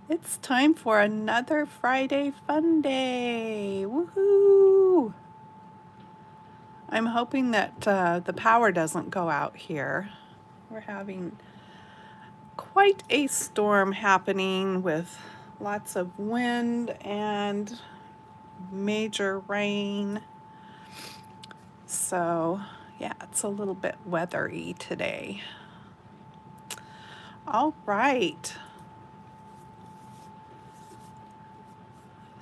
It's time for another Friday Fun Day. Woohoo! I'm hoping that the power doesn't go out here. We're having quite a storm happening with lots of wind and major rain. So, yeah, it's a little bit weathery today. All right.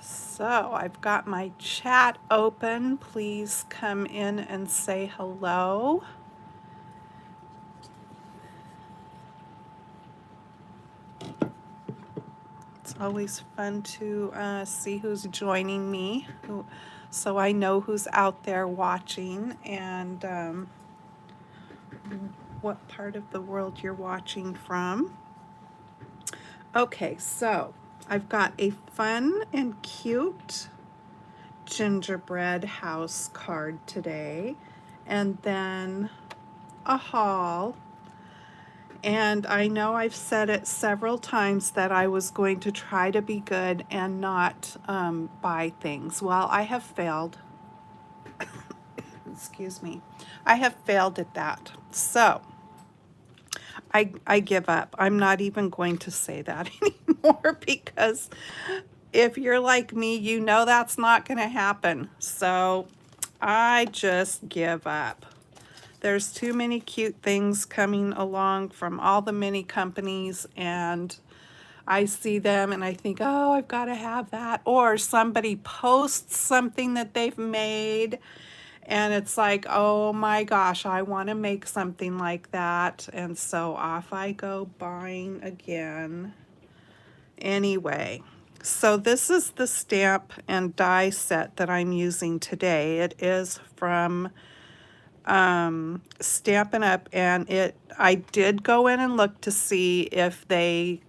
So I've got my chat open. Please come in and say hello. It's always fun to see who's joining me, so I know who's out there watching and what part of the world you're watching from. Okay, so I've got a fun and cute gingerbread house card today, and then a haul. And I know I've said it several times that I was going to try to be good and not buy things. Well, I have failed. Excuse me. I have failed at that. So I give up. I'm not even going to say that anymore because if you're like me, you know that's not going to happen. So I just give up. There's too many cute things coming along from all the many companies, and I see them and I think, oh, I've got to have that. Or somebody posts something that they've made and it's like, oh my gosh, I want to make something like that. And so off I go buying again. Anyway, so this is the stamp and die set that I'm using today. It is from Stampin' Up, and I did go in and look to see if they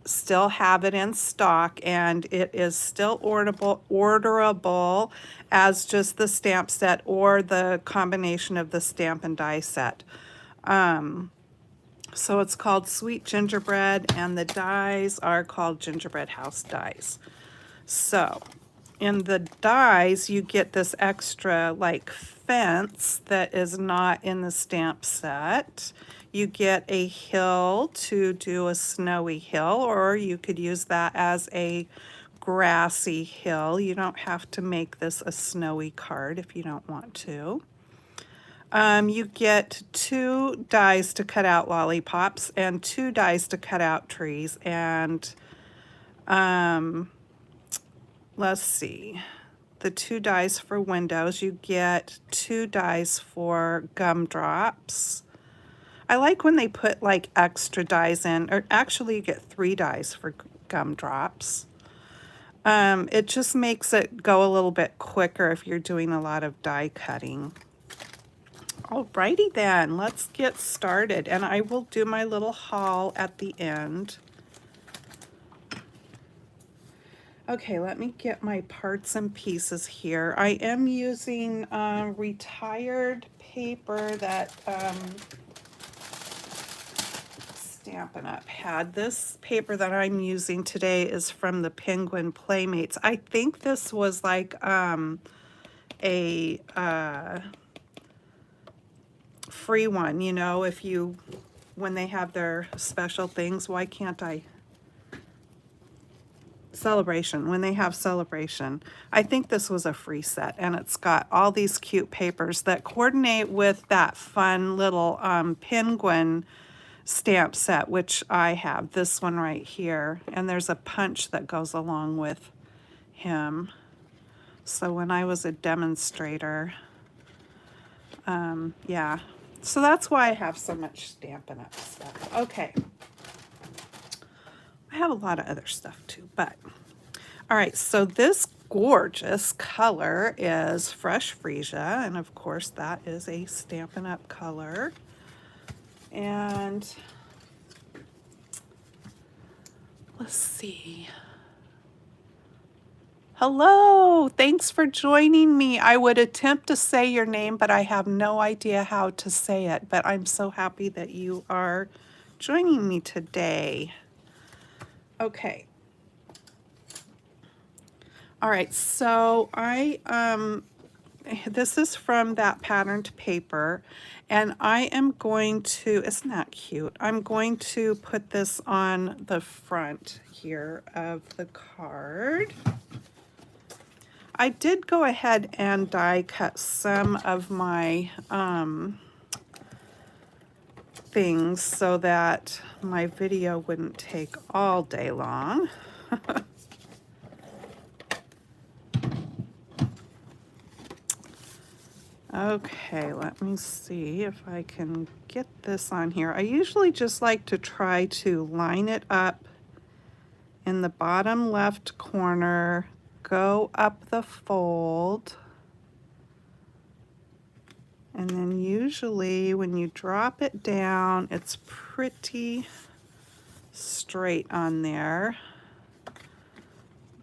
still have it in stock, and it is still orderable as just the stamp set or the combination of the stamp and die set. So it's called Sweet Gingerbread, and the dies are called Gingerbread House dies. So in the dies, you get this extra like fence that is not in the stamp set. You get a hill to do a snowy hill, or you could use that as a grassy hill. You don't have to make this a snowy card if you don't want to. You get 2 dies to cut out lollipops and 2 dies to cut out trees, and let's see, the 2 dies for windows. You get 2 dies for gumdrops. I like when they put like extra dies in, or actually you get 3 dies for gumdrops. It just makes it go a little bit quicker if you're doing a lot of die cutting. Alrighty then, let's get started, and I will do my little haul at the end. Okay, let me get my parts and pieces here. I am using retired paper that Stampin' Up had. This paper that I'm using today is from the Penguin Playmates. I think this was like a free one, you know, when they have their special things. Why can't I? Celebration, when they have celebration. I think this was a free set, and it's got all these cute papers that coordinate with that fun little penguin stamp set, which I have, this one right here, and there's a punch that goes along with him. So when I was a demonstrator, yeah, so that's why I have so much Stampin' Up stuff. Okay, I have a lot of other stuff too, but all right, so this gorgeous color is Fresh Freesia, and of course that is a Stampin' Up color. And let's see. Hello, thanks for joining me. I would attempt to say your name, but I have no idea how to say it, but I'm so happy that you are joining me today. Okay. All right, so this is from that patterned paper, and I am going to, isn't that cute? I'm going to put this on the front here of the card. I did go ahead and die cut some of my things so that my video wouldn't take all day long. Okay, let me see if I can get this on here. I usually just like to try to line it up in the bottom left corner, go up the fold, and then usually when you drop it down, it's pretty straight on there.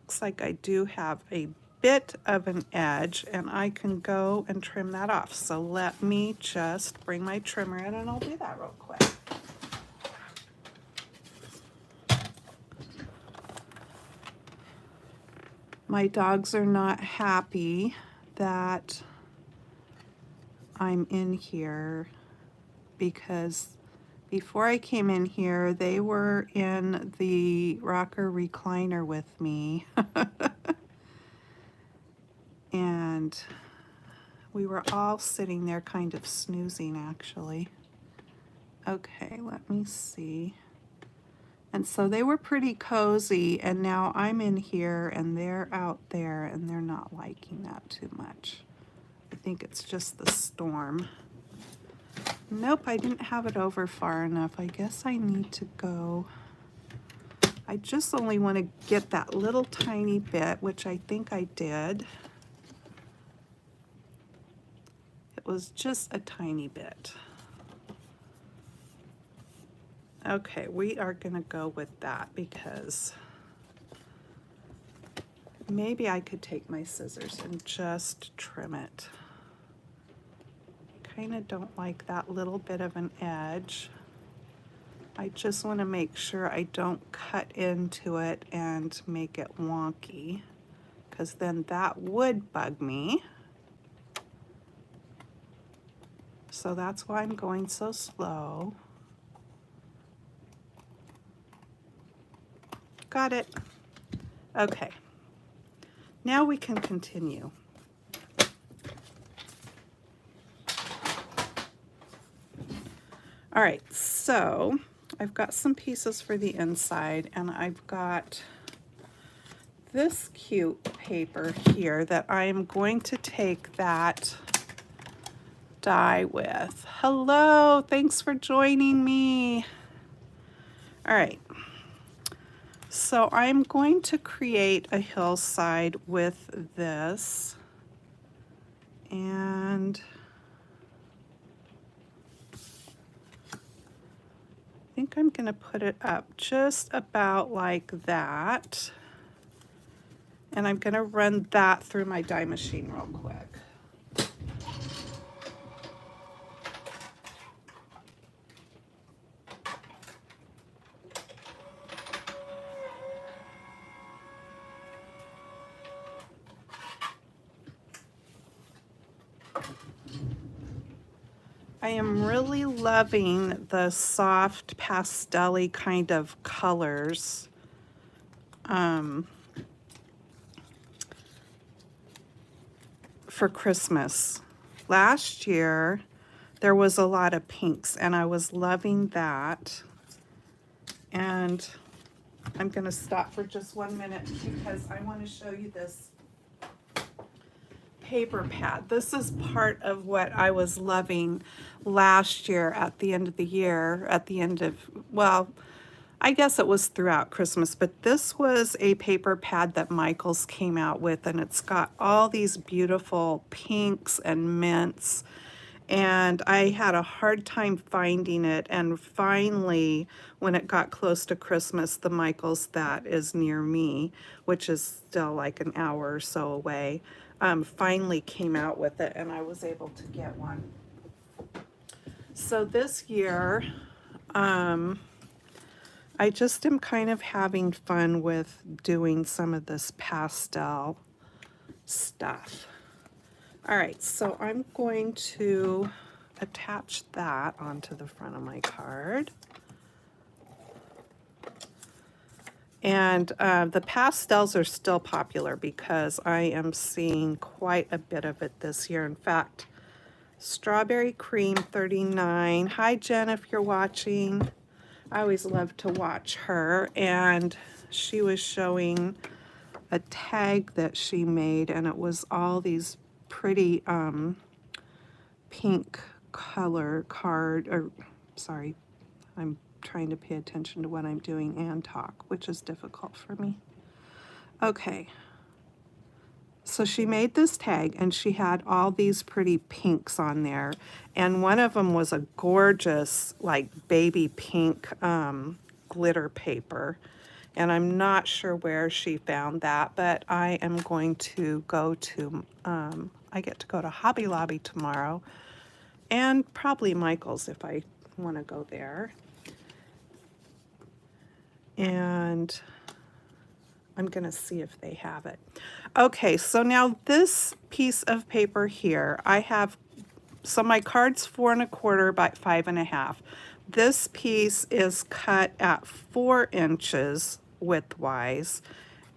Looks like I do have a bit of an edge, and I can go and trim that off. So let me just bring my trimmer in and I'll do that real quick. My dogs are not happy that I'm in here because before I came in here, they were in the rocker recliner with me. And we were all sitting there kind of snoozing, actually. Okay, let me see. And so they were pretty cozy, and now I'm in here and they're out there and they're not liking that too much. I think it's just the storm. Nope, I didn't have it over far enough. I guess I need to go. I just only want to get that little tiny bit, which I think I did. It was just a tiny bit. Okay, we are gonna go with that because maybe I could take my scissors and just trim it. Kind of don't like that little bit of an edge. I just want to make sure I don't cut into it and make it wonky, because then that would bug me. So that's why I'm going so slow. Got it. Okay. Now we can continue. All right, so I've got some pieces for the inside, and I've got this cute paper here that I am going to take that die with. Hello, thanks for joining me. All right, so I'm going to create a hillside with this, and I think I'm going to put it up just about like that. And I'm going to run that through my die machine real quick. I am really loving the soft pastel-y kind of colors. For Christmas. Last year, there was a lot of pinks, and I was loving that. And I'm going to stop for just 1 minute because I want to show you this paper pad. This is part of what I was loving last year at the end of the year, at the end of, well, I guess it was throughout Christmas, but this was a paper pad that Michaels came out with, and it's got all these beautiful pinks and mints, and I had a hard time finding it, and finally, when it got close to Christmas, the Michaels that is near me, which is still like an hour or so away, finally came out with it, and I was able to get one. So this year, I just am kind of having fun with doing some of this pastel stuff. All right, so I'm going to attach that onto the front of my card. And the pastels are still popular because I am seeing quite a bit of it this year. In fact, Strawberry Cream 39. Hi, Jen, if you're watching. I always love to watch her. And she was showing a tag that she made, and it was all these pretty pink color card, or sorry, I'm trying to pay attention to what I'm doing and talk, which is difficult for me. Okay, so she made this tag and she had all these pretty pinks on there, and one of them was a gorgeous like baby pink glitter paper, and I'm not sure where she found that, but I am going to go to I get to go to Hobby Lobby tomorrow, and probably Michael's if I want to go there. And I'm going to see if they have it. Okay, so now this piece of paper here, I have, so my card's 4 1/4 by 5 1/2. This piece is cut at 4 inches widthwise,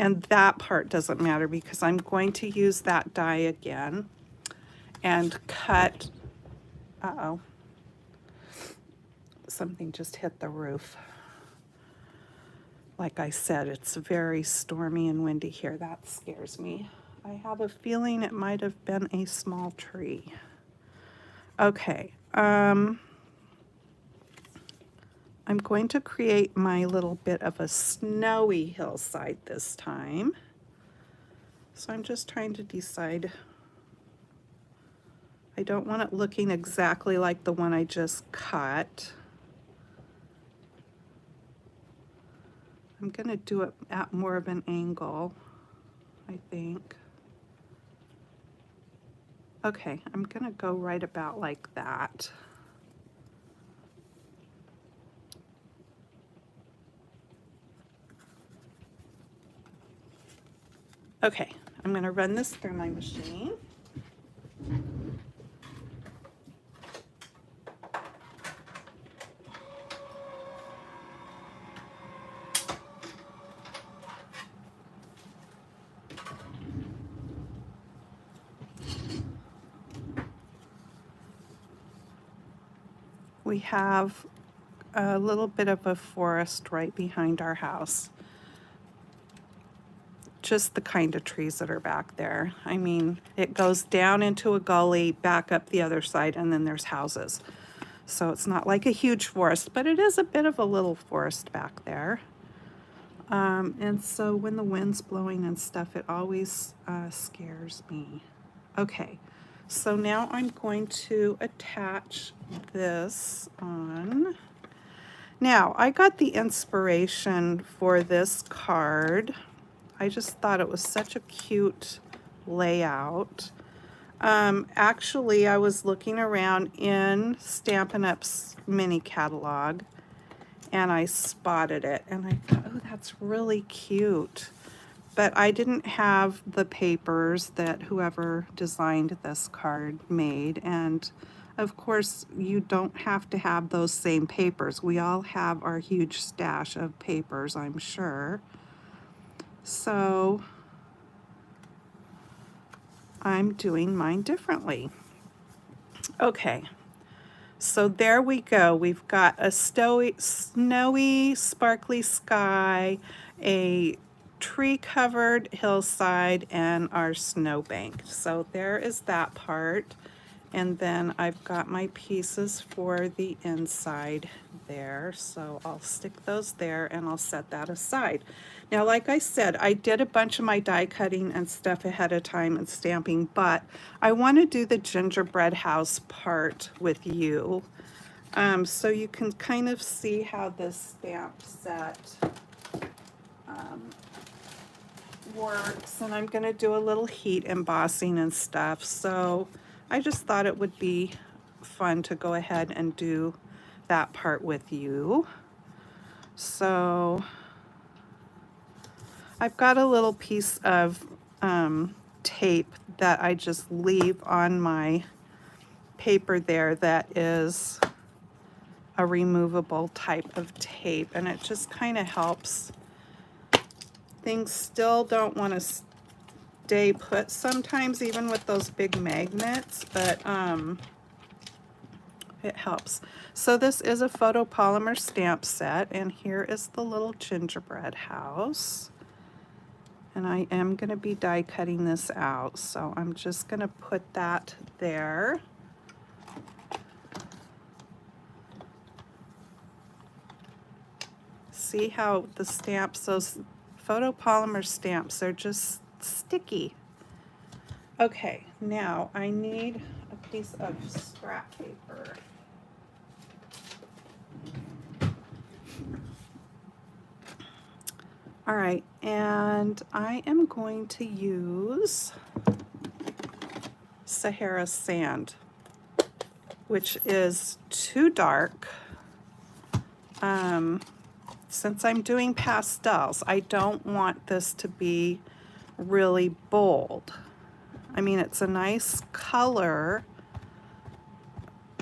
and that part doesn't matter because I'm going to use that die again and cut, uh-oh, something just hit the roof. Like I said, it's very stormy and windy here. That scares me. I have a feeling it might have been a small tree. Okay, I'm going to create my little bit of a snowy hillside this time. So I'm just trying to decide. I don't want it looking exactly like the one I just cut. I'm going to do it at more of an angle, I think. Okay, I'm going to go right about like that. Okay, I'm going to run this through my machine. We have a little bit of a forest right behind our house. Just the kind of trees that are back there. I mean, it goes down into a gully, back up the other side, and then there's houses. So it's not like a huge forest, but it is a bit of a little forest back there. And so when the wind's blowing and stuff, it always scares me. Okay, so now I'm going to attach this on. Now, I got the inspiration for this card. I just thought it was such a cute layout. Actually, I was looking around in Stampin' Up's mini catalog, and I spotted it, and I thought, oh, that's really cute. But I didn't have the papers that whoever designed this card made, and of course, you don't have to have those same papers. We all have our huge stash of papers, I'm sure. So I'm doing mine differently. Okay, so there we go. We've got a snowy, sparkly sky, a tree-covered hillside, and our snowbank. So there is that part. And then I've got my pieces for the inside there. So I'll stick those there and I'll set that aside. Now, like I said, I did a bunch of my die cutting and stuff ahead of time and stamping, but I want to do the gingerbread house part with you. So you can kind of see how this stamp set works. And I'm going to do a little heat embossing and stuff. So I just thought it would be fun to go ahead and do that part with you. So I've got a little piece of tape that I just leave on my paper there that is a removable type of tape, and it just kind of helps. Things still don't want to stay put sometimes, even with those big magnets, but it helps. So this is a photopolymer stamp set, and here is the little gingerbread house. And I am going to be die cutting this out, so I'm just going to put that there. See how the stamps, those photopolymer stamps, they're just sticky. Okay, now I need a piece of scrap paper. All right, and I am going to use Sahara sand, which is too dark. Since I'm doing pastels, I don't want this to be really bold. I mean, it's a nice color,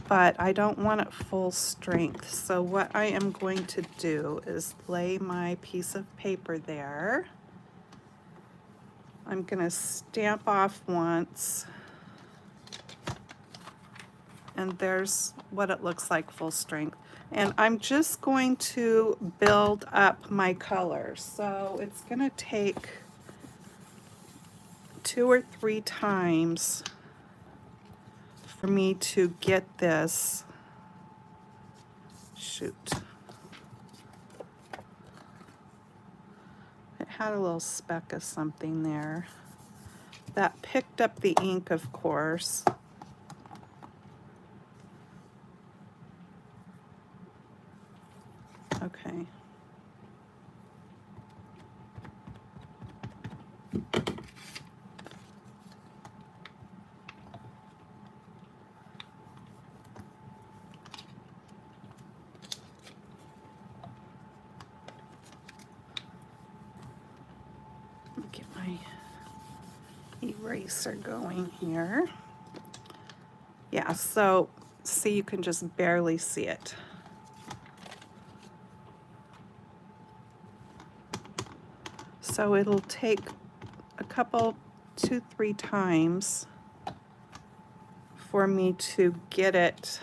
but I don't want it full strength. So what I am going to do is lay my piece of paper there. I'm going to stamp off once, and there's what it looks like full strength. And I'm just going to build up my colors. So it's going to take 2 or 3 times for me to get this. Shoot. It had a little speck of something there. That picked up the ink, of course. Okay. Get my eraser going here. Yeah, so see, you can just barely see it. So it'll take a couple, 2, 3 times for me to get it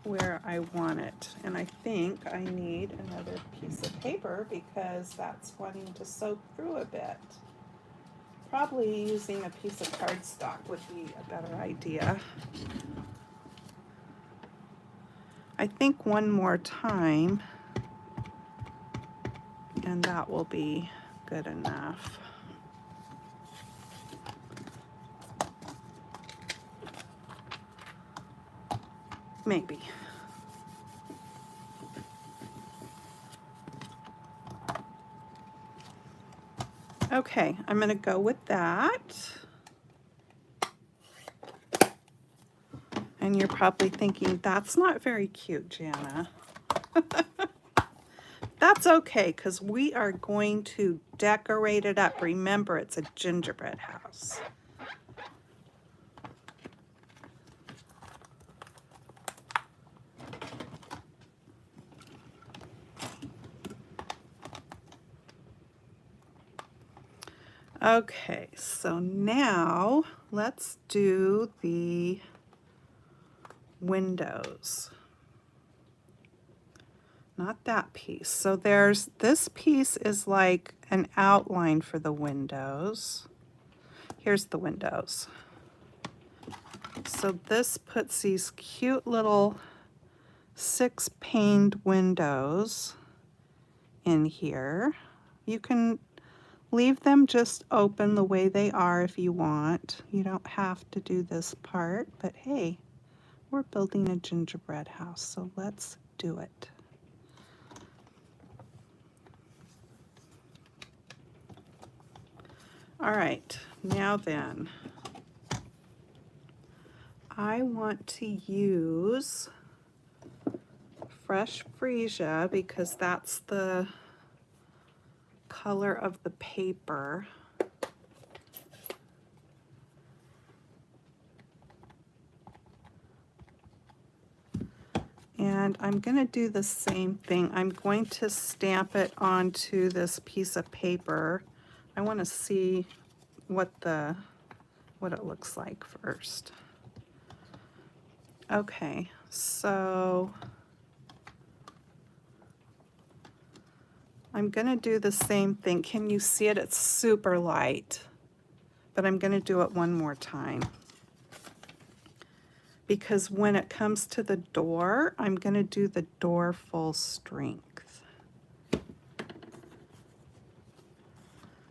where I want it. And I think I need another piece of paper because that's wanting to soak through a bit. Probably using a piece of cardstock would be a better idea. I think one more time, and that will be good enough. Maybe. Okay, I'm going to go with that. And you're probably thinking, that's not very cute, Jana. That's okay, because we are going to decorate it up. Remember, it's a gingerbread house. Okay, so now let's do the windows. Not that piece. So there's, this piece is like an outline for the windows. Here's the windows. So this puts these cute little 6-paned windows in here. You can leave them just open the way they are if you want. You don't have to do this part, but hey, we're building a gingerbread house, so let's do it. All right, now then, I want to use fresh freesia because that's the color of the paper. And I'm going to do the same thing. I'm going to stamp it onto this piece of paper. I want to see what it looks like first. Okay, so I'm going to do the same thing. Can you see it? It's super light, but I'm going to do it one more time. Because when it comes to the door, I'm going to do the door full strength.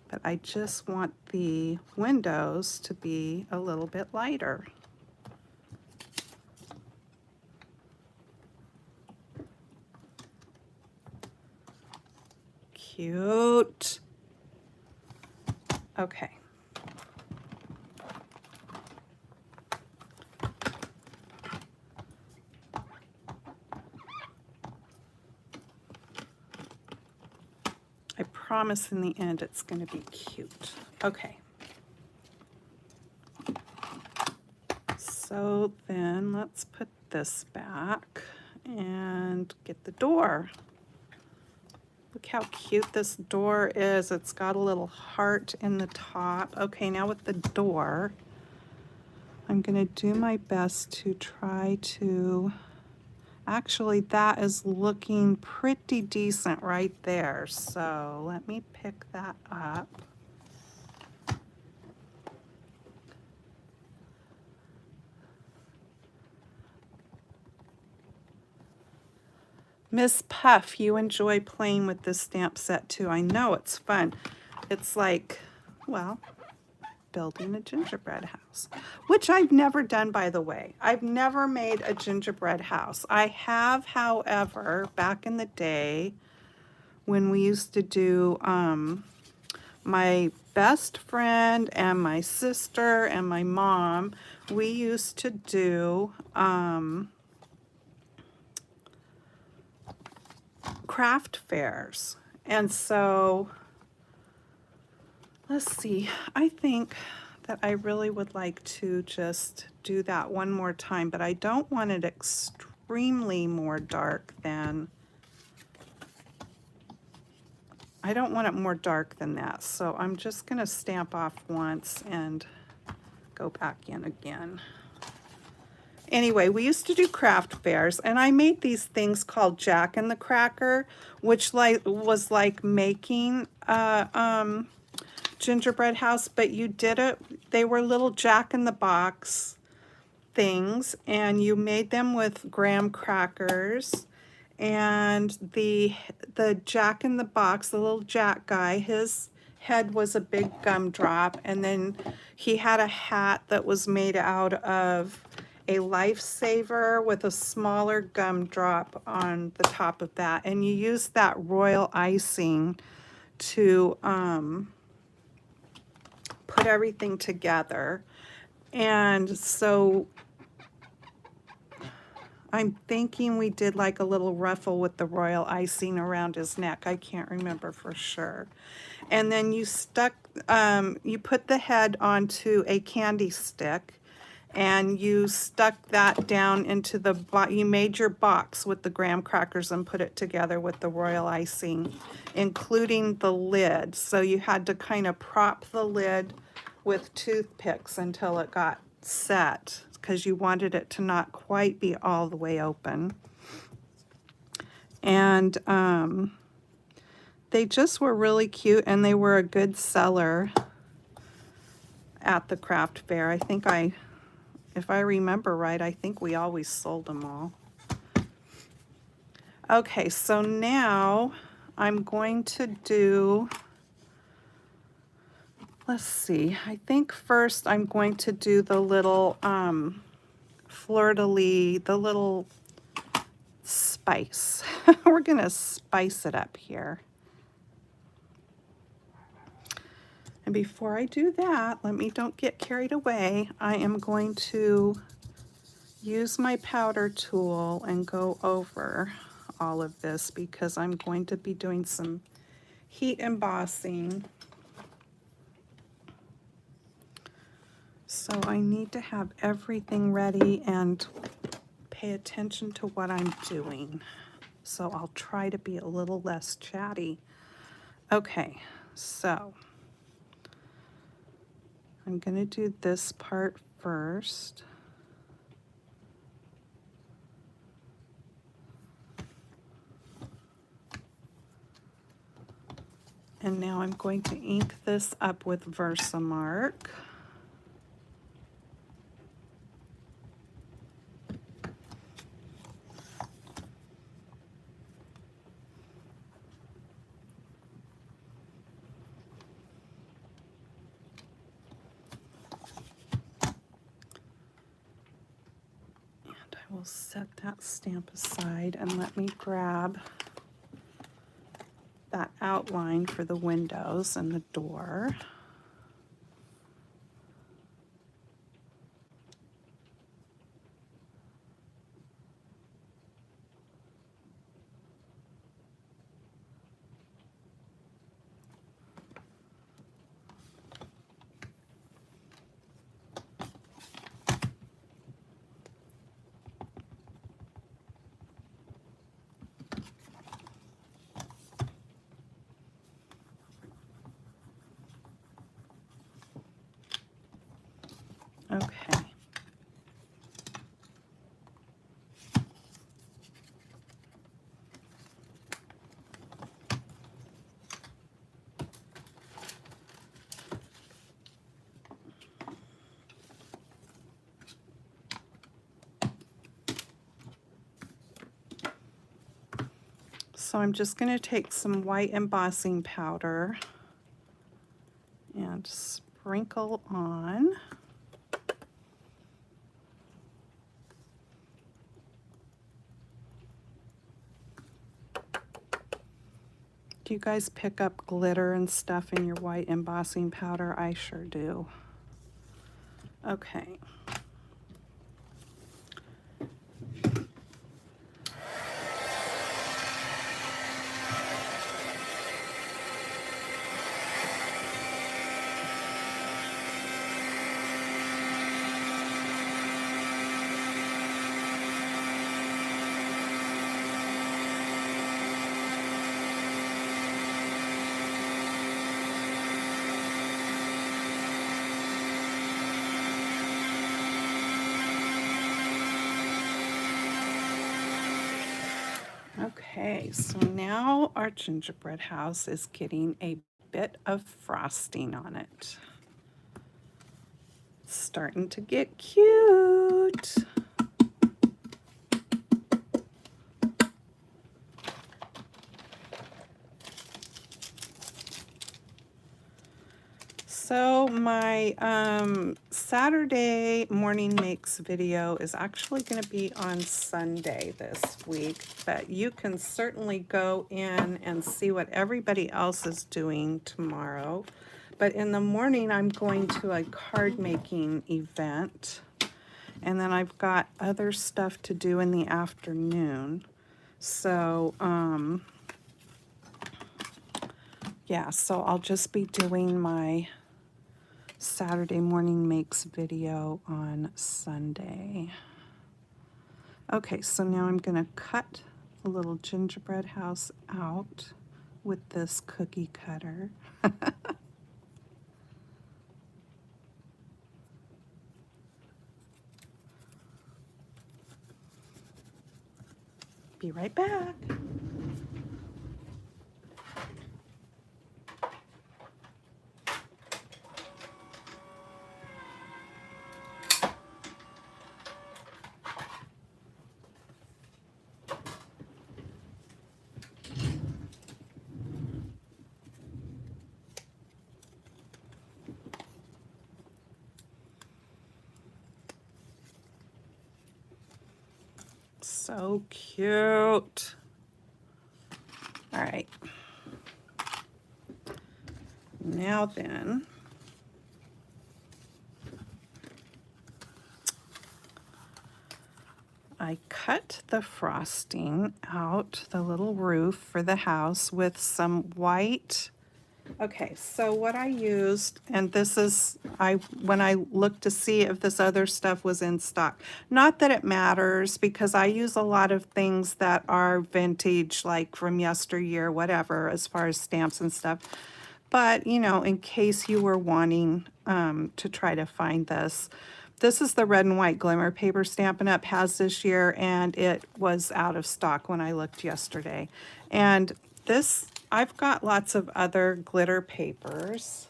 But I just want the windows to be a little bit lighter. Cute. Okay. I promise in the end it's going to be cute. Okay. So then let's put this back and get the door. Look how cute this door is. It's got a little heart in the top. Okay, now with the door, I'm going to do my best to try to... Actually, that is looking pretty decent right there. So let me pick that up. Miss Puff, you enjoy playing with this stamp set too. I know it's fun. It's like, well, building a gingerbread house, which I've never done, by the way. I've never made a gingerbread house. I have, however, back in the day when we used to do, my best friend and my sister and my mom, we used to do craft fairs. And so, let's see, I think that I really would like to just do that one more time, but I don't want it extremely more dark than, I don't want it more dark than that. So I'm just going to stamp off once and go back in again. Anyway, we used to do craft fairs, and I made these things called Jack in the Cracker, which was like making a gingerbread house, but you did it, they were little Jack in the Box things, and you made them with graham crackers, and the Jack in the Box, the little Jack guy, his head was a big gumdrop, and then he had a hat that was made out of a lifesaver with a smaller gumdrop on the top of that, and you use that royal icing to put everything together. And so I'm thinking we did like a little ruffle with the royal icing around his neck. I can't remember for sure. And then you stuck, you put the head onto a candy stick, and you stuck that down into the, you made your box with the graham crackers and put it together with the royal icing, including the lid. So you had to kind of prop the lid with toothpicks until it got set, because you wanted it to not quite be all the way open. And they just were really cute, and they were a good seller at the craft fair. I think if I remember right, I think we always sold them all. Okay, so now I'm going to do, let's see, I think first I'm going to do the little fleur-de-lis, the little spice. We're gonna spice it up here. And before I do that, don't get carried away. I am going to use my powder tool and go over all of this because I'm going to be doing some heat embossing. So I need to have everything ready and pay attention to what I'm doing. So I'll try to be a little less chatty. Okay, so I'm going to do this part first. And now I'm going to ink this up with Versamark. And I will set that stamp aside and let me grab that outline for the windows and the door. Okay. So I'm just going to take some white embossing powder and sprinkle on. Do you guys pick up glitter and stuff in your white embossing powder? I sure do. Okay. Okay, so now our gingerbread house is getting a bit of frosting on it. It's starting to get cute. So my Saturday morning makes video is actually going to be on Sunday this week, but you can certainly go in and see what everybody else is doing tomorrow. But in the morning, I'm going to a card making event, and then I've got other stuff to do in the afternoon. So, yeah, so I'll just be doing my Saturday morning makes video on Sunday. Okay, so now I'm going to cut the little gingerbread house out with this cookie cutter. Be right back. So cute. All right. Now then, I cut the frosting out, the little roof for the house with some white. Okay, so what I used, and this is, when I looked to see if this other stuff was in stock. Not that it matters, because I use a lot of things that are vintage, like from yesteryear, whatever, as far as stamps and stuff. But, you know, in case you were wanting to try to find this, this is the red and white glimmer paper Stampin' Up! Has this year, and it was out of stock when I looked yesterday. And this, I've got lots of other glitter papers.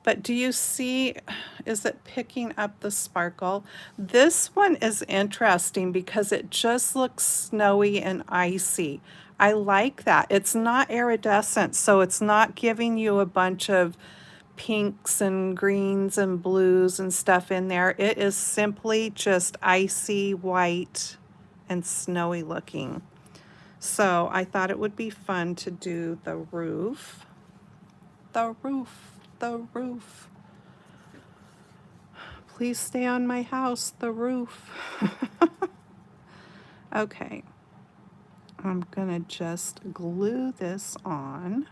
But do you see, is it picking up the sparkle? This one is interesting because it just looks snowy and icy. I like that. It's not iridescent, so it's not giving you a bunch of pinks and greens and blues and stuff in there. It is simply just icy white and snowy looking. So I thought it would be fun to do the roof. The roof. The roof. Please stay on my house, the roof. Okay, I'm gonna just glue this on.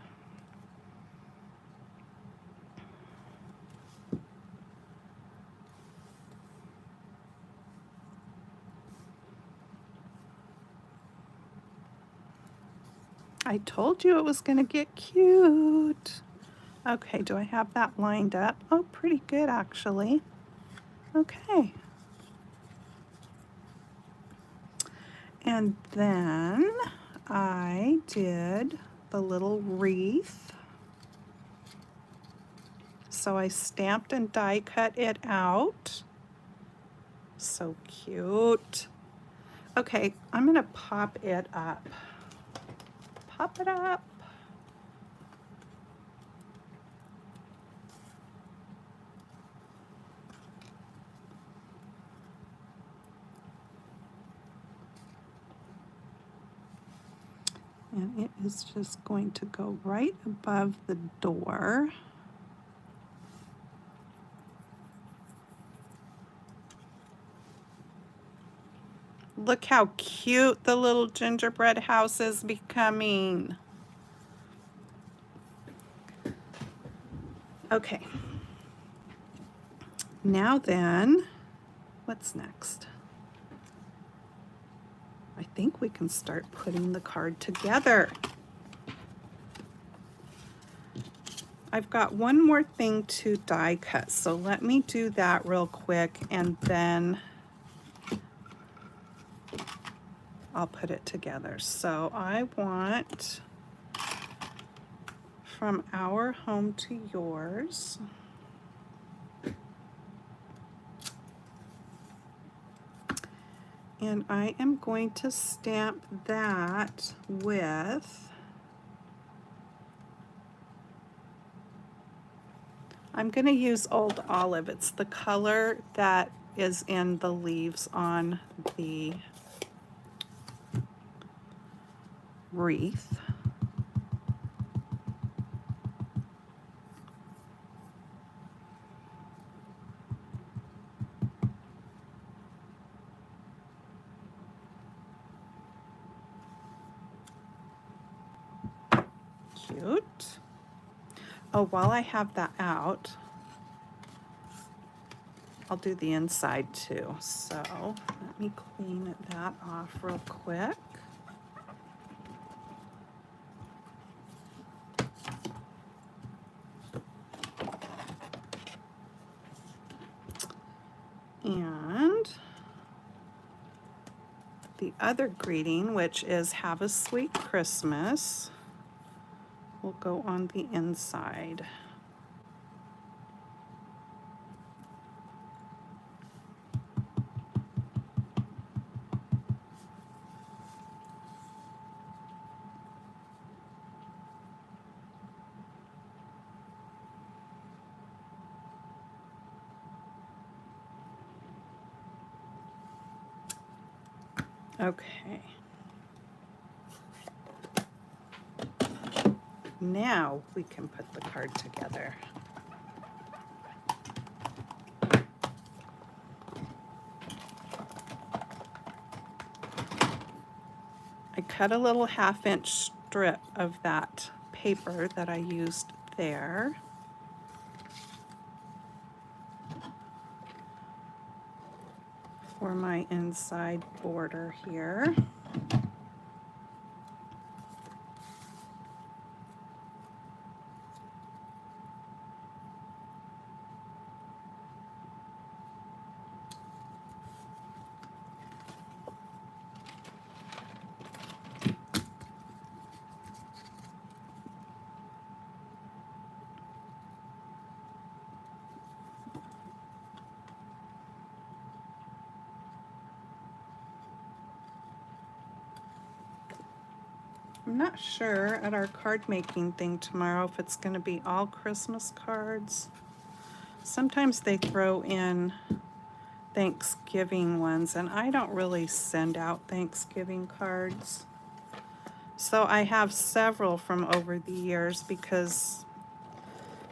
I told you it was gonna get cute. Okay, do I have that lined up? Oh, pretty good actually. Okay. And then I did the little wreath. So I stamped and die cut it out. So cute. Okay, I'm gonna pop it up. Pop it up. And it is just going to go right above the door. Look how cute the little gingerbread house is becoming. Okay. Now then, what's next? I think we can start putting the card together. I've got one more thing to die cut, so let me do that real quick and then I'll put it together. So I want From Our Home to Yours. And I am going to stamp that with, I'm going to use Old Olive. It's the color that is in the leaves on the wreath. Cute. Oh, while I have that out, I'll do the inside too. So let me clean that off real quick. And the other greeting, which is Have a Sweet Christmas, will go on the inside. Okay. Now we can put the card together. cut a little 1/2-inch strip of that paper that I used there. For my inside border here. I'm not sure at our card making thing tomorrow if it's going to be all Christmas cards. Sometimes they throw in Thanksgiving ones, and I don't really send out Thanksgiving cards. So I have several from over the years because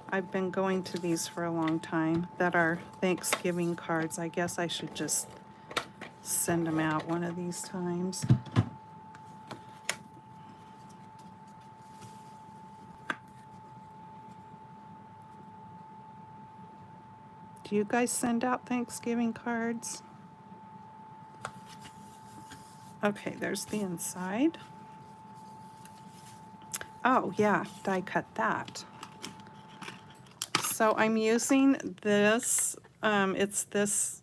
I've been going to these for a long time that are Thanksgiving cards. I guess I should just send them out one of these times. Do you guys send out Thanksgiving cards? Okay, there's the inside. Oh yeah, die cut that. So I'm using this, it's this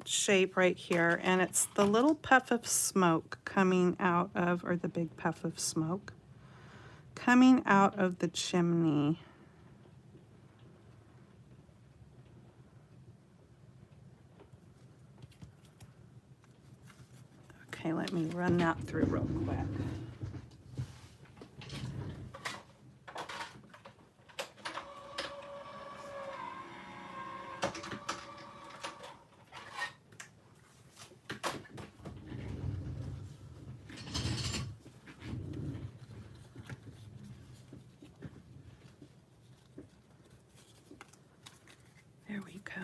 shape right here, and it's the little puff of smoke coming out of, or the big puff of smoke, coming out of the chimney. Okay, let me run that through real quick. There we go.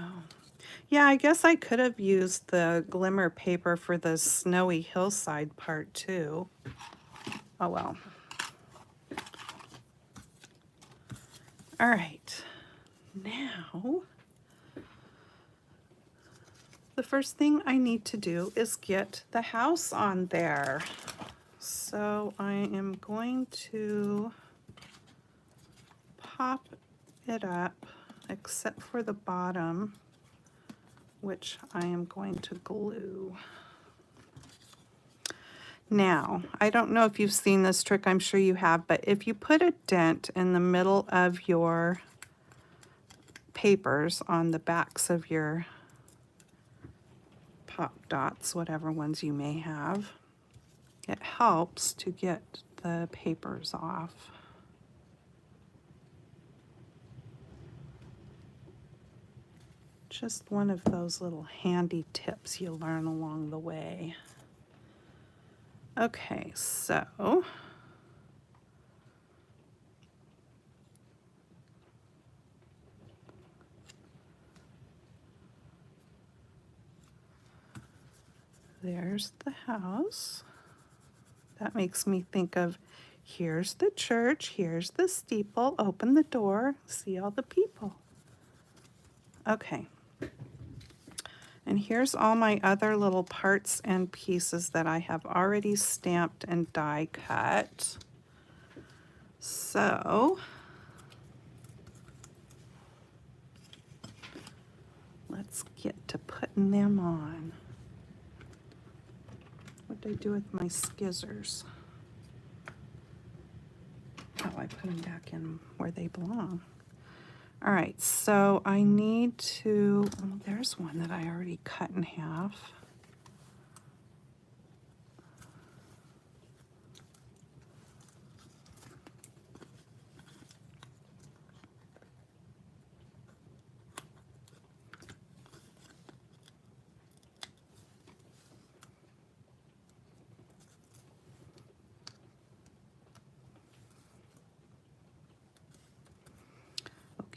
Yeah, I guess I could have used the glimmer paper for the snowy hillside part too. Oh well. All right, now the first thing I need to do is get the house on there. So I am going to pop it up, except for the bottom, which I am going to glue. Now, I don't know if you've seen this trick, I'm sure you have, but if you put a dent in the middle of your papers on the backs of your pop dots, whatever ones you may have, it helps to get the papers off. Just one of those little handy tips you learn along the way. Okay, so there's the house. That makes me think of, here's the church, here's the steeple, open the door, see all the people. Okay. And here's all my other little parts and pieces that I have already stamped and die cut. So let's get to putting them on. What did I do with my skizzers? Oh, I put them back in where they belong. All right, so I need to, oh, there's one that I already cut in half.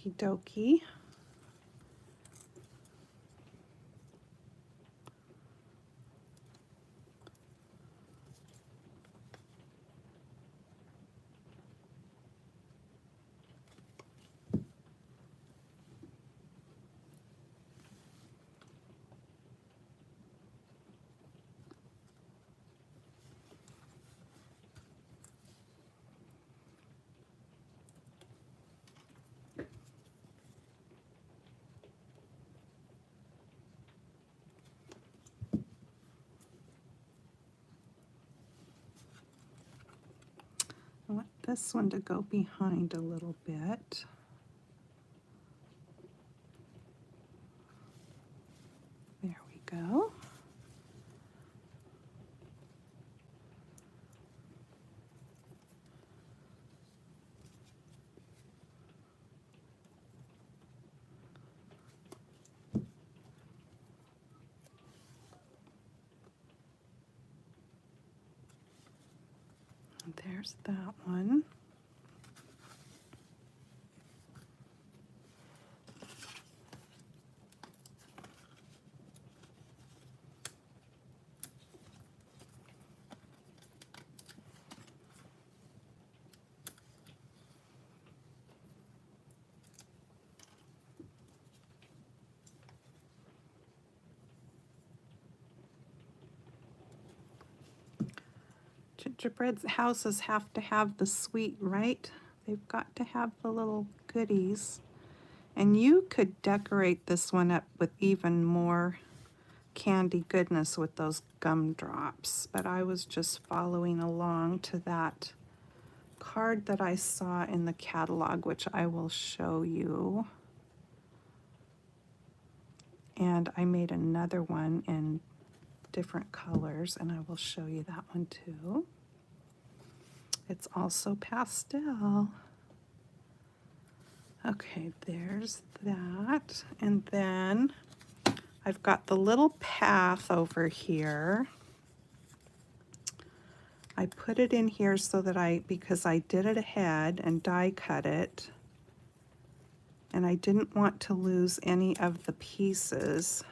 Okie dokie. this one to go behind a little bit. There we go. And there's that one. Gingerbread houses have to have the sweet, right? They've got to have the little goodies. And you could decorate this one up with even more candy goodness with those gumdrops. But I was just following along to that card that I saw in the catalog, which I will show you. And I made another one in different colors, and I will show you that one too. It's also pastel. Okay, there's that. And then I've got the little path over here. I put it in here so that because I did it ahead and die cut it, and I didn't want to lose any of the pieces.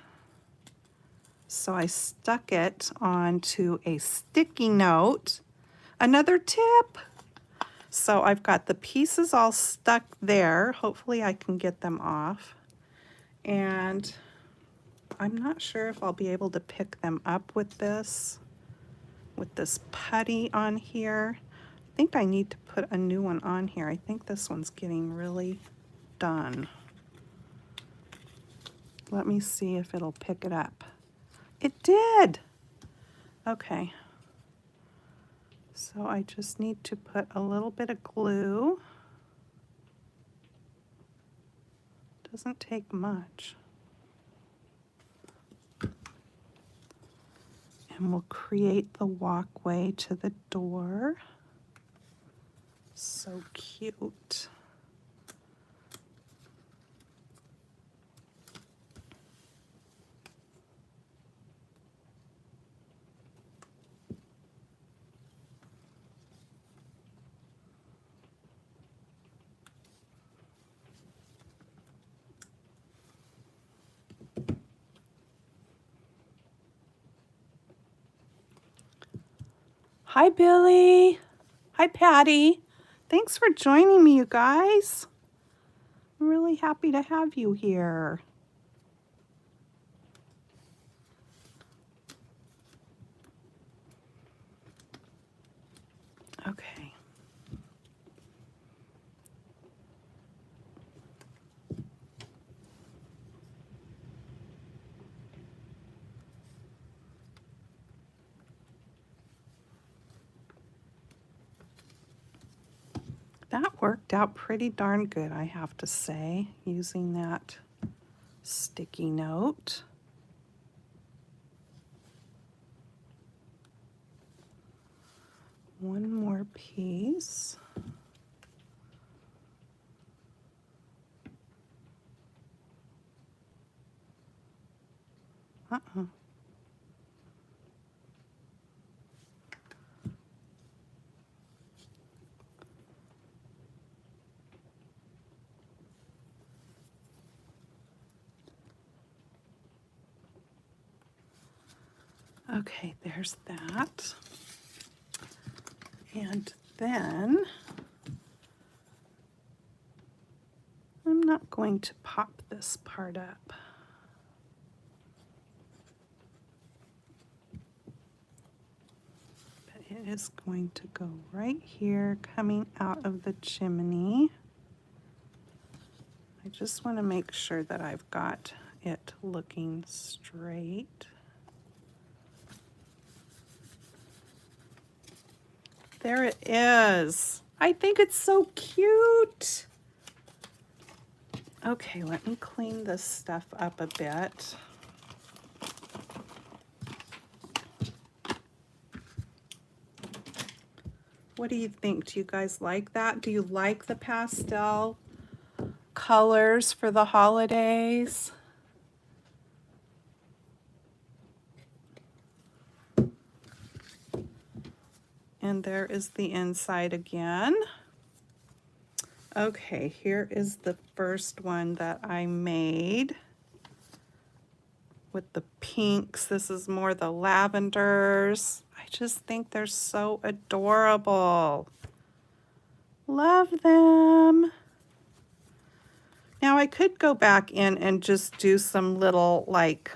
So I stuck it onto a sticky note. Another tip. So I've got the pieces all stuck there. Hopefully I can get them off. And I'm not sure if I'll be able to pick them up with this putty on here. I think I need to put a new one on here. I think this one's getting really done. Let me see if it'll pick it up. It did. Okay. So I just need to put a little bit of glue. Doesn't take much. And we'll create the walkway to the door. So cute. Hi, Billy. Hi, Patty. Thanks for joining me, you guys. I'm really happy to have you here. Okay. That worked out pretty darn good, I have to say, using that sticky note. One more piece. Uh-uh. Okay, there's that. And then I'm not going to pop this part up. But it is going to go right here, coming out of the chimney. I just want to make sure that I've got it looking straight. There it is. I think it's so cute. Okay, let me clean this stuff up a bit. What do you think? Do you guys like that? Do you like the pastel colors for the holidays? And there is the inside again. Okay, here is the first one that I made with the pinks. This is more the lavenders. I just think they're so adorable. Love them. Now I could go back in and just do some little like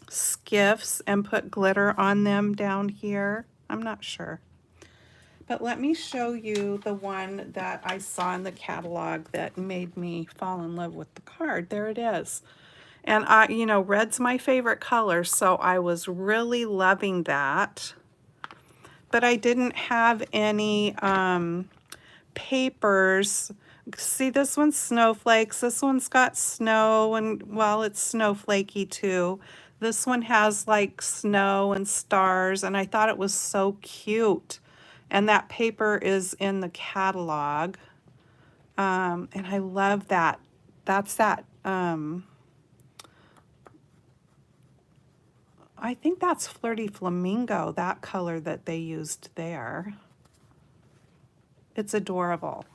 skiffs and put glitter on them down here. I'm not sure. But let me show you the one that I saw in the catalog that made me fall in love with the card. There it is. And you know, red's my favorite color, so I was really loving that. But I didn't have any papers. See, this one's snowflakes. This one's got snow, and well, it's snowflakey too. This one has like snow and stars, and I thought it was so cute. And that paper is in the catalog. And I love that. That's that. I think that's Flirty Flamingo, that color that they used there. It's adorable.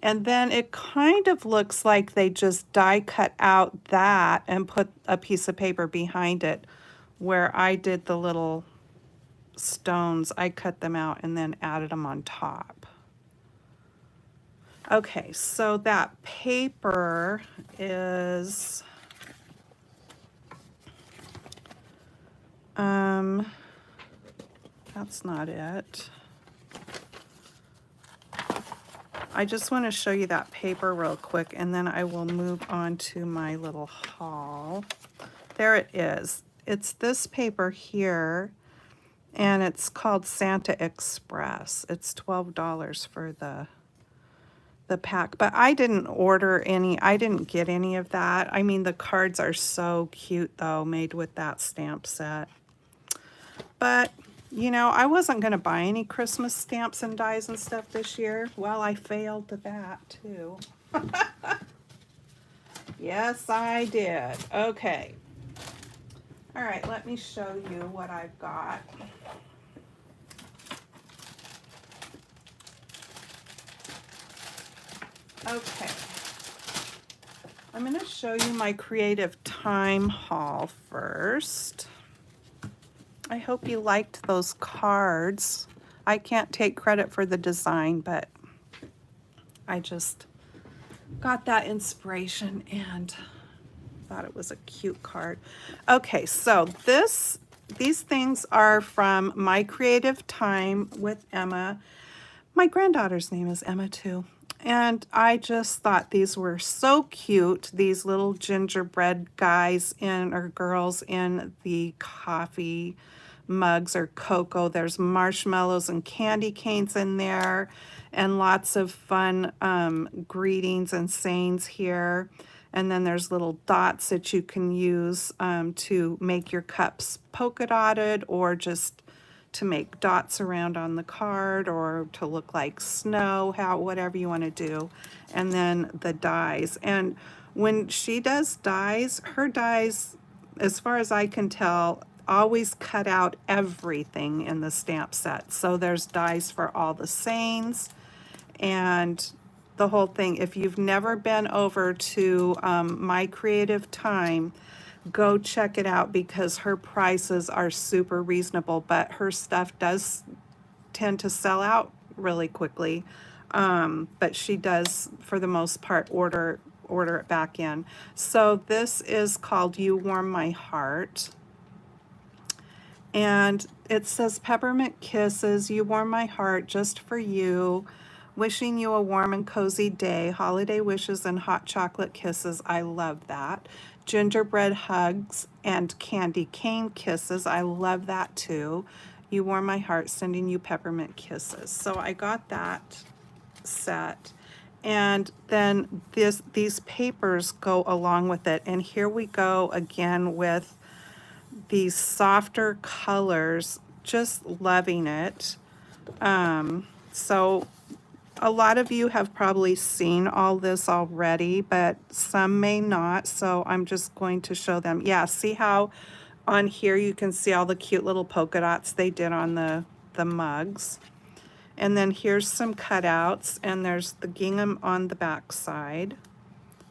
And then it kind of looks like they just die cut out that and put a piece of paper behind it. Where I did the little stones, I cut them out and then added them on top. Okay, so that paper is that's not it. I just want to show you that paper real quick, and then I will move on to my little haul. There it is. It's this paper here, and it's called Santa Express. It's $12 for the pack, but I didn't order any. I didn't get any of that. I mean, the cards are so cute though, made with that stamp set. But you know, I wasn't going to buy any Christmas stamps and dies and stuff this year. Well, I failed to that too. Yes, I did. Okay. All right, let me show you what I've got. Okay. I'm going to show you my Creative Time haul first. I hope you liked those cards. I can't take credit for the design, but I just got that inspiration and thought it was a cute card. Okay, so these things are from My Creative Time with Emma. My granddaughter's name is Emma too. And I just thought these were so cute, these little gingerbread guys or girls in the coffee mugs or cocoa. There's marshmallows and candy canes in there, and lots of fun greetings and sayings here. And then there's little dots that you can use to make your cups polka dotted, or just to make dots around on the card, or to look like snow, whatever you want to do. And then the dies. And when she does dies, her dies, as far as I can tell, always cut out everything in the stamp set. So there's dies for all the sayings and the whole thing. If you've never been over to My Creative Time, go check it out, because her prices are super reasonable, but her stuff does tend to sell out really quickly. But she does, for the most part, order it back in. So this is called You Warm My Heart. And it says, peppermint kisses, you warm my heart just for you. Wishing you a warm and cozy day. Holiday wishes and hot chocolate kisses. I love that. Gingerbread hugs and candy cane kisses. I love that too. You warm my heart, sending you peppermint kisses. So I got that set. And then these papers go along with it. And here we go again with these softer colors, just loving it. So a lot of you have probably seen all this already, but some may not, so I'm just going to show them. Yeah, see how on here you can see all the cute little polka dots they did on the mugs. And then here's some cutouts, and there's the gingham on the back side.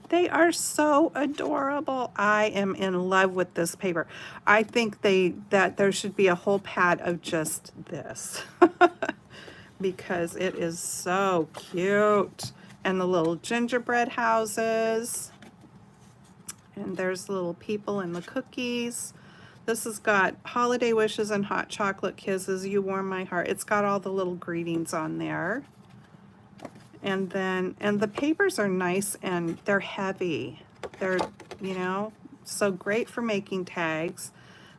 They are so adorable. I am in love with this paper. I think that there should be a whole pad of just this. Because it is so cute. And the little gingerbread houses. And there's little people and the cookies. This has got holiday wishes and hot chocolate kisses. You warm my heart. It's got all the little greetings on there. And the papers are nice and they're heavy. They're, you know, so great for making tags.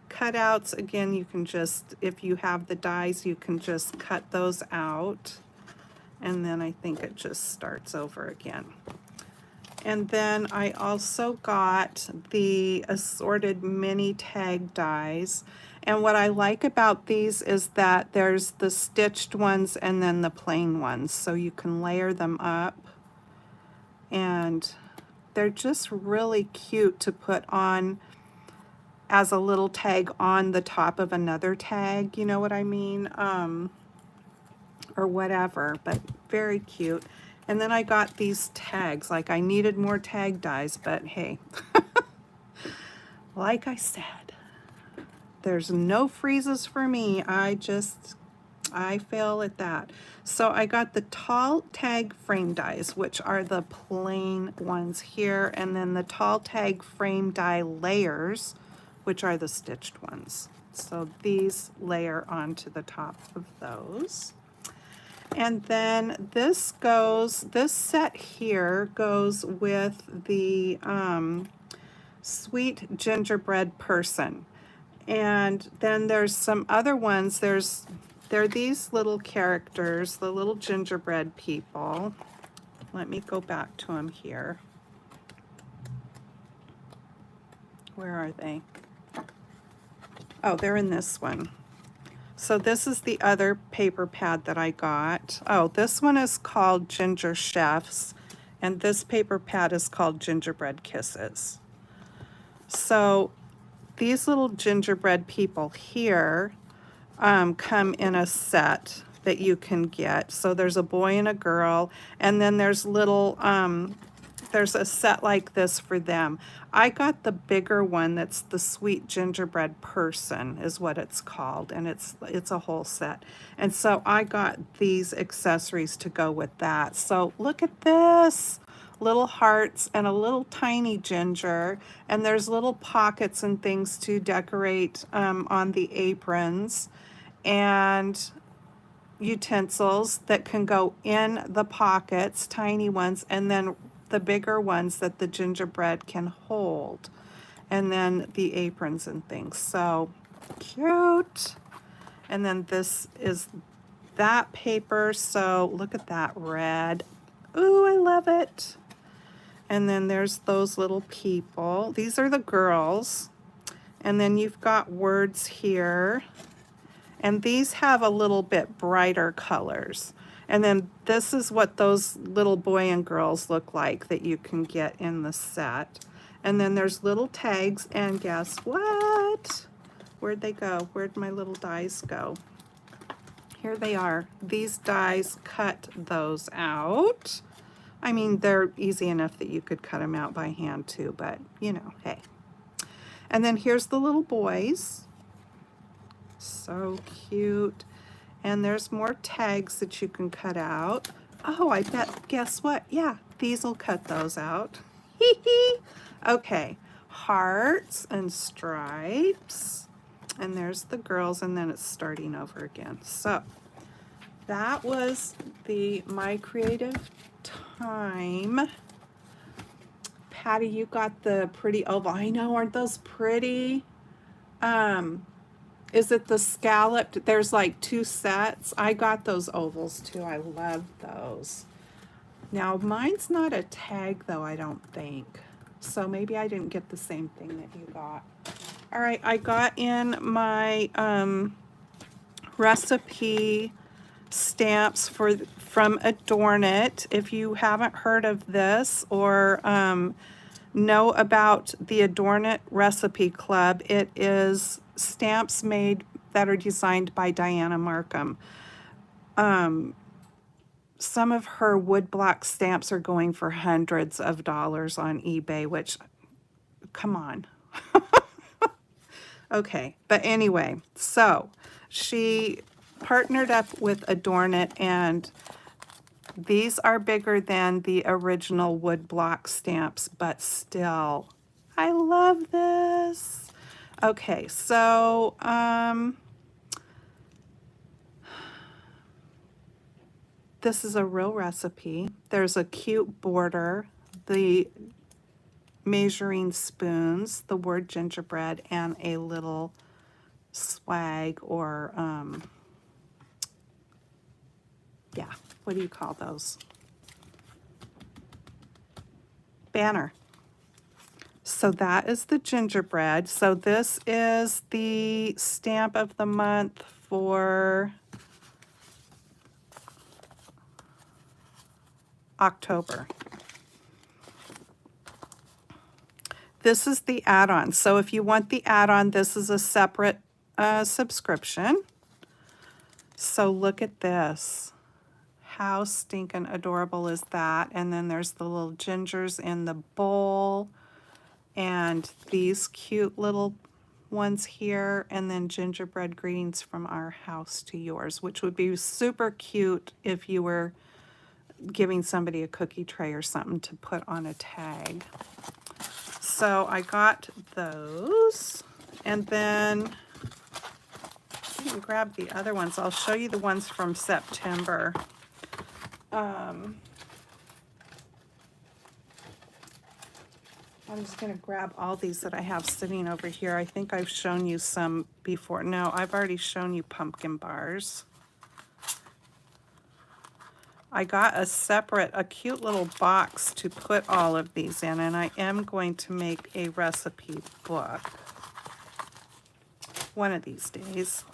Cutouts, again, you can just, if you have the dies, you can just cut those out. And then I think it just starts over again. And then I also got the assorted mini tag dies. And what I like about these is that there's the stitched ones and then the plain ones. So you can layer them up. And they're just really cute to put on as a little tag on the top of another tag, you know what I mean? Or whatever, but very cute. And then I got these tags, like I needed more tag dies, but hey, like I said, there's no freezes for me. I fail at that. So I got the tall tag frame dies, which are the plain ones here, and then the tall tag frame die layers, which are the stitched ones. So these layer onto the top of those. And then this set here goes with the sweet gingerbread person. And then there's some other ones. There are these little characters, the little gingerbread people. Let me go back to them here. Where are they? Oh, they're in this one. So this is the other paper pad that I got. Oh, this one is called Ginger Chefs, and this paper pad is called Gingerbread Kisses. So these little gingerbread people here come in a set that you can get. So there's a boy and a girl, and then there's little, there's a set like this for them. I got the bigger one that's the sweet gingerbread person is what it's called, and it's a whole set. And so I got these accessories to go with that. So look at this. Little hearts and a little tiny ginger, and there's little pockets and things to decorate on the aprons, and utensils that can go in the pockets, tiny ones, and then the bigger ones that the gingerbread can hold, and then the aprons and things. So cute. And then this is that paper. So look at that red. Ooh, I love it. And then there's those little people. These are the girls. And then you've got words here. And these have a little bit brighter colors. And then this is what those little boy and girls look like that you can get in the set. And then there's little tags, and guess what? Where'd they go? Where'd my little dies go? Here they are. These dies cut those out. I mean, they're easy enough that you could cut them out by hand too, but you know, hey. And then here's the little boys. So cute. And there's more tags that you can cut out. Oh, I bet, guess what? Yeah, these will cut those out. Hee hee. Okay, hearts and stripes. And there's the girls, and then it's starting over again. So that was my creative time. Patty, you got the pretty oval. I know, aren't those pretty? Is it the scalloped? There's like 2 sets. I got those ovals too. I love those. Now mine's not a tag though, I don't think. So maybe I didn't get the same thing that you got. All right, I got in my recipe stamps from Adorn It. If you haven't heard of this or know about the Adorn It Recipe Club, it is stamps made that are designed by Diana Markham. Some of her woodblock stamps are going for hundreds of dollars on eBay, which, come on. Okay, but anyway, so she partnered up with Adorn It, and these are bigger than the original woodblock stamps, but still, I love this. Okay, so this is a real recipe. There's a cute border, the measuring spoons, the word gingerbread, and a little swag or, yeah, what do you call those? Banner. So that is the gingerbread. So this is the stamp of the month for October. This is the add-on. So if you want the add-on, this is a separate subscription. So look at this. How stinking adorable is that? And then there's the little gingers in the bowl and these cute little ones here, and then gingerbread greetings from our house to yours, which would be super cute if you were giving somebody a cookie tray or something to put on a tag. So I got those, and then I didn't grab the other ones. I'll show you the ones from September. I'm just going to grab all these that I have sitting over here. I think I've shown you some before. No, I've already shown you pumpkin bars. I got a cute little box to put all of these in, and I am going to make a recipe book one of these days.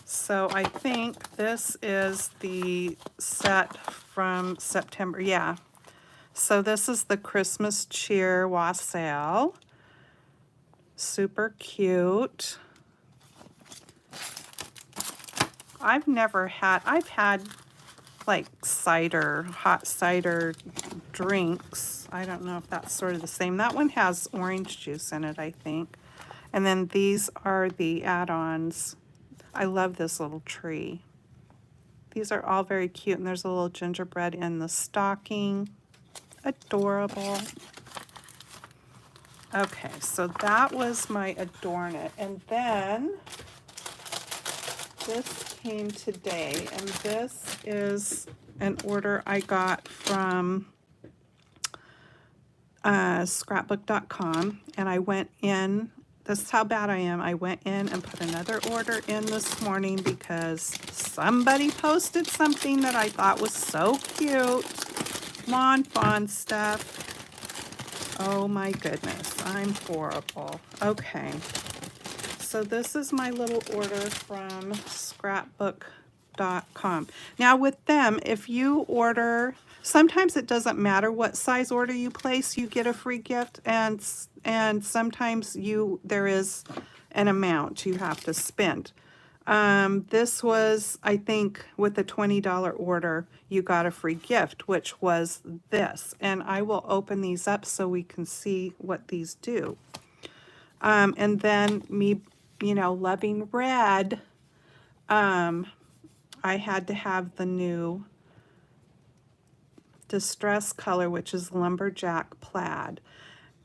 So I think this is the set from September. Yeah. So this is the Christmas Cheer Wassail. Super cute. I've had like cider, hot cider drinks. I don't know if that's sort of the same. That one has orange juice in it, I think. And then these are the add-ons. I love this little tree. These are all very cute, and there's a little gingerbread in the stocking. Adorable. Okay, so that was my Adorn It. And then this came today, and this is an order I got from scrapbook.com, and I went in. This is how bad I am. I went in and put another order in this morning because somebody posted something that I thought was so cute. Lawn fawn stuff. Oh my goodness, I'm horrible. Okay, so this is my little order from scrapbook.com. Now with them, if you order, sometimes it doesn't matter what size order you place, you get a free gift, and sometimes there is an amount you have to spend. This was, I think, with a $20 order, you got a free gift, which was this. And I will open these up so we can see what these do. And then me, loving red, I had to have the new distress color, which is lumberjack plaid.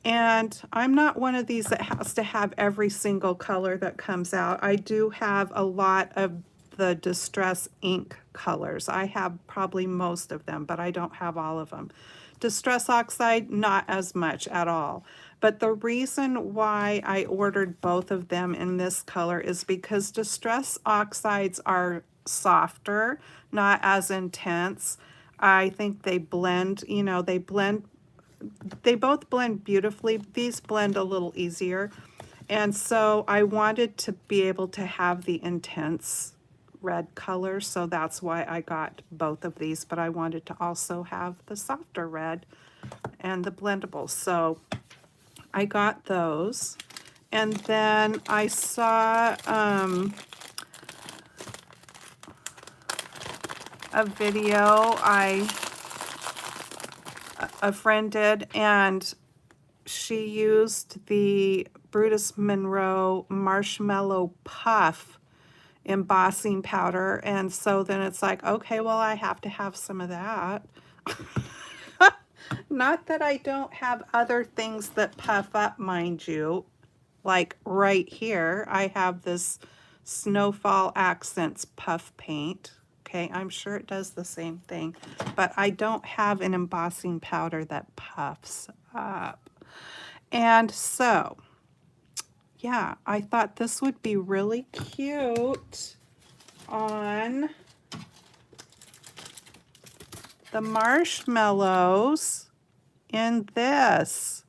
And I'm not one of these that has to have every single color that comes out. I do have a lot of the distress ink colors. I have probably most of them, but I don't have all of them. Distress oxide, not as much at all. But the reason why I ordered both of them in this color is because Distress Oxides are softer, not as intense. I think they blend, you know, they both blend beautifully. These blend a little easier. And so I wanted to be able to have the intense red color, so that's why I got both of these, but I wanted to also have the softer red and the blendable. So I got those. And then I saw a video a friend did, and she used the Brutus Monroe Marshmallow Puff embossing powder, and so then it's like, okay, well, I have to have some of that. Not that I don't have other things that puff up, mind you. Like right here, I have this Snowfall Accents puff paint. Okay, I'm sure it does the same thing, but I don't have an embossing powder that puffs up. And so, yeah, I thought this would be really cute on the marshmallows in this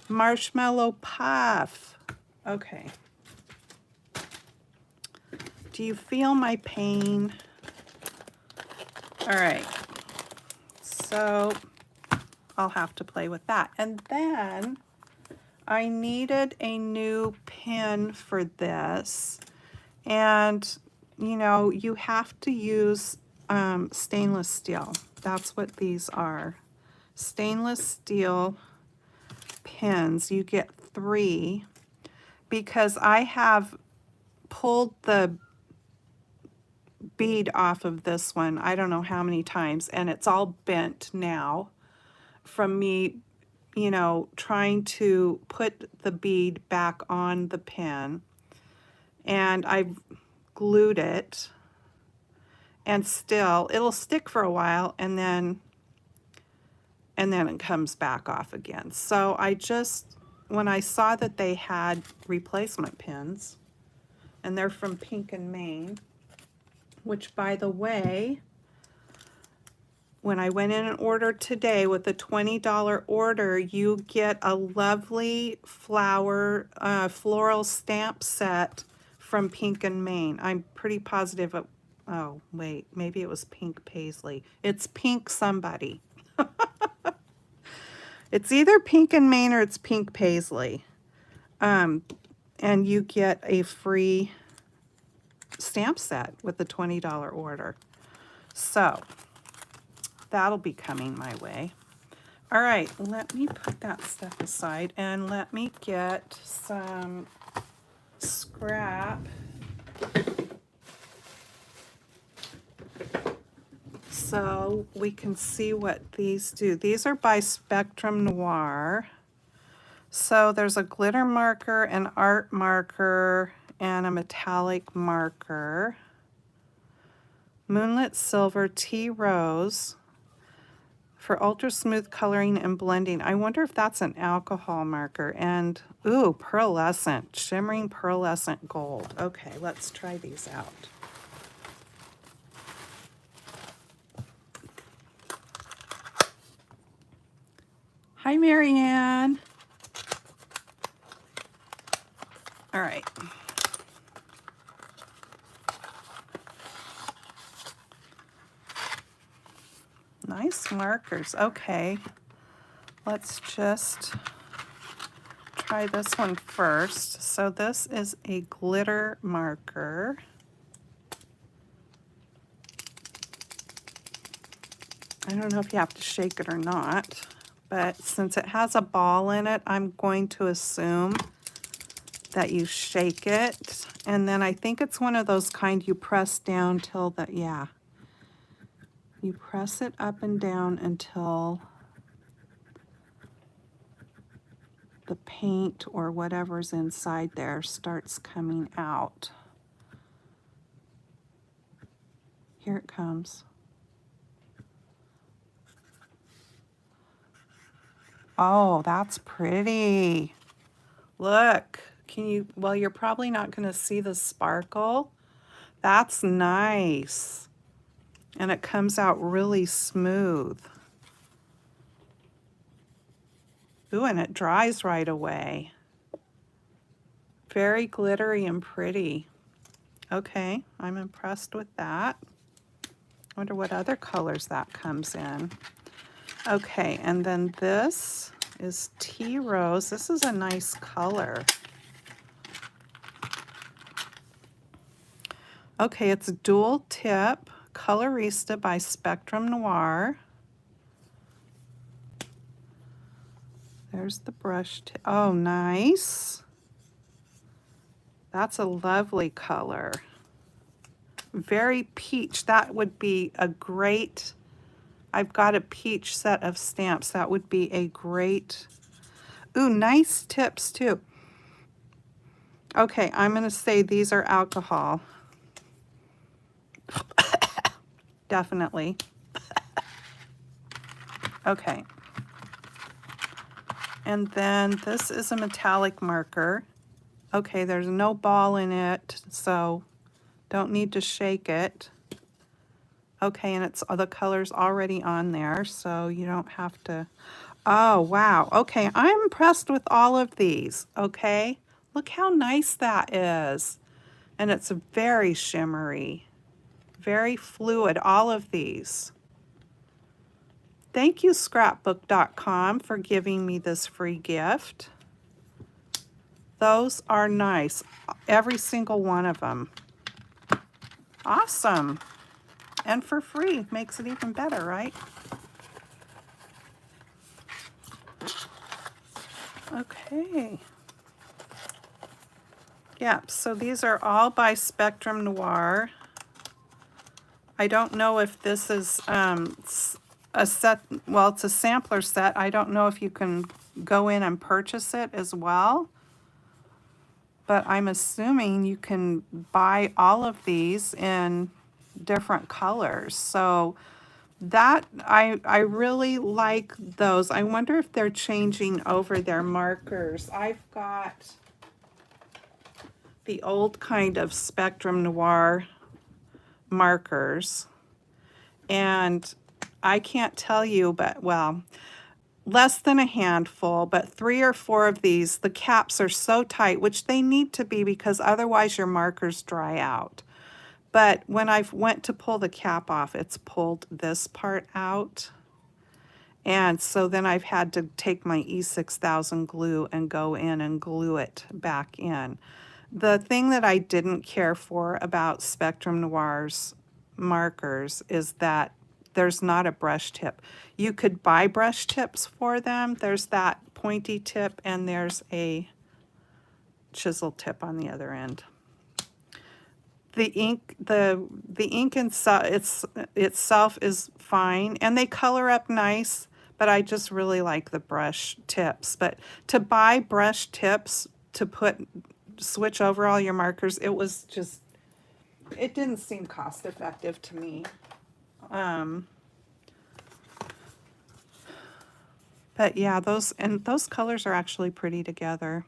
marshmallow puff. Okay. Do you feel my pain? All right. So I'll have to play with that. And then I needed a new pin for this. And, you know, you have to use stainless steel. That's what these are. Stainless steel pins. You get 3 because I have pulled the bead off of this one I don't know how many times, and it's all bent now from me, you know, trying to put the bead back on the pin, and I've glued it, and still it'll stick for a while, and then it comes back off again. So I just, when I saw that they had replacement pins, and they're from Pink and Maine, which, by the way, when I went in and ordered today with a $20 order, you get a lovely flower floral stamp set from Pink and Maine. I'm pretty positive it, oh wait, maybe it was Pink Paisley. It's Pink somebody. It's either Pink and Maine or it's Pink Paisley. And you get a free stamp set with the $20 order. So that'll be coming my way. All right, let me put that stuff aside and let me get some scrap. So we can see what these do. These are by Spectrum Noir. So there's a glitter marker, an art marker, and a metallic marker. Moonlit Silver, Tea Rose for ultra smooth coloring and blending. I wonder if that's an alcohol marker. And, ooh, pearlescent, shimmering pearlescent gold. Okay, let's try these out. Hi, Marianne. All right. Nice markers. Okay, let's just try this one first. So this is a glitter marker. I don't know if you have to shake it or not, but since it has a ball in it, I'm going to assume that you shake it. And then I think it's one of those kind you press down till the, yeah. You press it up and down until the paint or whatever's inside there starts coming out. Here it comes. Oh, that's pretty. Look, can you, well, you're probably not going to see the sparkle. That's nice. And it comes out really smooth. Ooh, and it dries right away. Very glittery and pretty. Okay, I'm impressed with that. Wonder what other colors that comes in. Okay, and then this is Tea Rose. This is a nice color. Okay, it's dual tip, Colorista by Spectrum Noir. There's the brush tip. Oh, nice. That's a lovely color. Very peach. That would be a great, I've got a peach set of stamps. That would be a great, ooh, nice tips too. Okay, I'm going to say these are alcohol. Definitely. Okay. And then this is a metallic marker. Okay, there's no ball in it, so don't need to shake it. Okay, and it's the color's already on there, so you don't have to. Oh, wow. Okay, I'm impressed with all of these. Okay, look how nice that is. And it's very shimmery, very fluid, all of these. Thank you, scrapbook.com, for giving me this free gift. Those are nice, every single one of them. Awesome. And for free, makes it even better, right? Okay. Yeah, so these are all by Spectrum Noir. I don't know if this is a set, well, it's a sampler set. I don't know if you can go in and purchase it as well, but I'm assuming you can buy all of these in different colors. So that, I really like those. I wonder if they're changing over their markers. I've got the old kind of Spectrum Noir markers, and I can't tell you, but well, less than a handful, but 3 or 4 of these, the caps are so tight, which they need to be because otherwise your markers dry out. But when I went to pull the cap off, it's pulled this part out. And so then I've had to take my E6000 glue and go in and glue it back in. The thing that I didn't care for about Spectrum Noir's markers is that there's not a brush tip. You could buy brush tips for them. There's that pointy tip and there's a chisel tip on the other end. The ink, the ink itself is fine, and they color up nice, but I just really like the brush tips. But to buy brush tips to switch over all your markers, it was just, it didn't seem cost effective to me. But yeah, those colors are actually pretty together.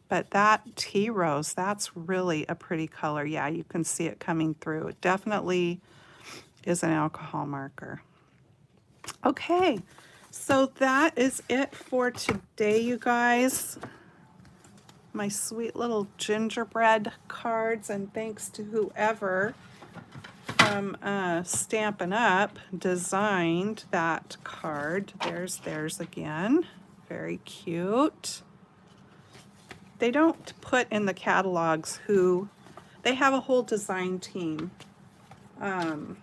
But that tea rose, that's really a pretty color. Yeah, you can see it coming through. It definitely is an alcohol marker. Okay, so that is it for today, you guys. My sweet little gingerbread cards, and thanks to whoever from Stampin' Up designed that card. There's theirs again. Very cute. They don't put in the catalogs who, they have a whole design team that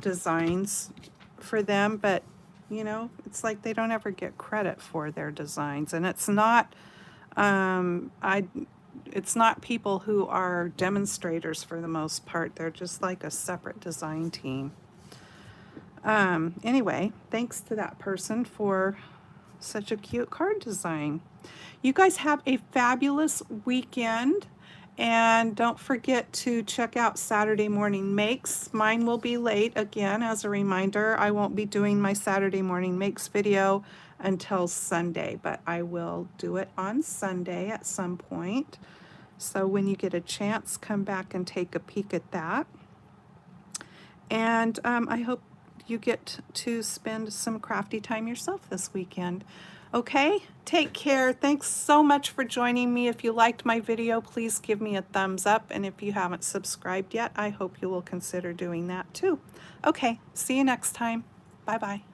designs for them, but you know, it's like they don't ever get credit for their designs. And it's not, it's not people who are demonstrators for the most part. They're just like a separate design team. Anyway, thanks to that person for such a cute card design. You guys have a fabulous weekend, and don't forget to check out Saturday Morning Makes. Mine will be late again. As a reminder, I won't be doing my Saturday Morning Makes video until Sunday, but I will do it on Sunday at some point. So when you get a chance, come back and take a peek at that. And I hope you get to spend some crafty time yourself this weekend. Okay, take care. Thanks so much for joining me. If you liked my video, please give me a thumbs up. And if you haven't subscribed yet, I hope you will consider doing that too. Okay, see you next time. Bye-bye.